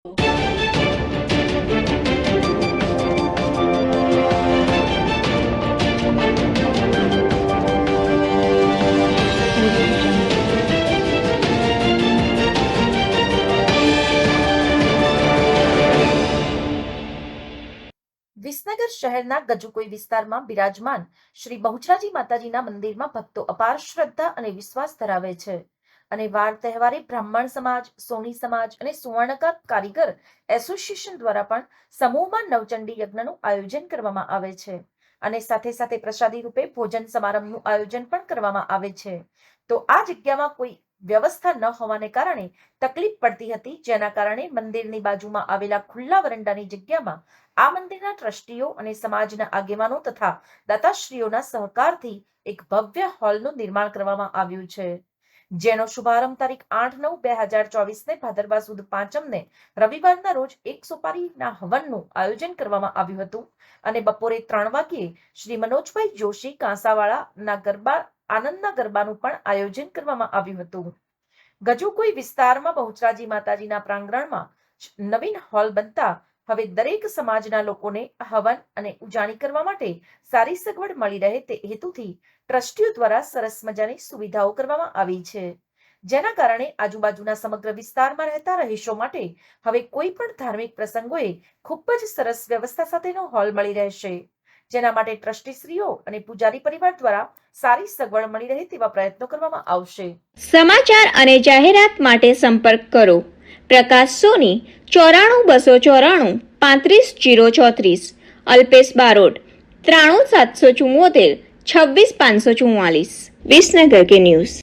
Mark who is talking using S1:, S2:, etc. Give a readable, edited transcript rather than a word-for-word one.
S1: વિસનગર શહેરના ગજુકોઈ વિસ્તારમાં બિરાજમાન શ્રી બહુચરાજી માતાજીના મંદિરમાં ભક્તો અપાર શ્રદ્ધા અને વિશ્વાસ ધરાવે છે અને વાર તહેવારે બ્રાહ્મણ સમાજ, સોની સમાજ અને સુવર્ણકાર કારીગર એસોસિએશન દ્વારા પણ સમૂહમાં નવચંડી યજ્ઞનું આયોજન કરવામાં આવે છે અને સાથે સાથે પ્રસાદી રૂપે ભોજન સમારંભનું આયોજન પણ કરવામાં આવે છે. તો આ જગ્યામાં કોઈ વ્યવસ્થા ન હોવાને કારણે તકલીફ પડતી હતી, જેના કારણે મંદિરની બાજુમાં આવેલા ખુલ્લા વરંડાની જગ્યામાં આ મંદિરના ટ્રસ્ટીઓ અને સમાજના આગેવાનો તથા દાતાશ્રીઓના સહકારથી એક ભવ્ય હોલનું નિર્માણ કરવામાં આવ્યું છે, જેનો શુભારંભ તારીખ 8/9/2024 ભાદરવા સુદ પાંચમને રવિવારના રોજ 1 સોપારીના હવનનું આયોજન કરવામાં આવ્યું હતું અને બપોરે 3 વાગ્યે શ્રી મનોજભાઈ જોશી કાંસાવાળાના ગરબા આનંદના ગરબાનું પણ આયોજન કરવામાં આવ્યું હતું. ગજુકોઈ વિસ્તારમાં બહુચરાજી માતાજીના પ્રાંગણમાં નવીન હોલ બનતા હવે દરેક સમાજના લોકોને હવન અને ઉજાણી કરવા માટે સારી સગવડ મળી રહે તે હેતુથી ટ્રસ્ટીઓ દ્વારા સરસ મજાની સુવિધાઓ કરવામાં આવી છે, જેના કારણે આજુબાજુના સમગ્ર વિસ્તારમાં રહેતા રહીશો માટે હવે કોઈ પણ ધાર્મિક પ્રસંગોએ ખૂબ જ સરસ વ્યવસ્થા સાથેનો હોલ મળી રહેશે, જેના માટે ટ્રસ્ટીશ્રીઓ અને પૂજારી પરિવાર દ્વારા સારી સગવડ મળી રહે તેવા પ્રયત્નો કરવામાં આવશે.
S2: સમાચાર અને જાહેરાત માટે સંપર્ક કરો પ્રકાશ સોની 94 294 35 034, અલ્પેશ બારોટ 93 774 26 544. વિસનગર કે ન્યૂઝ.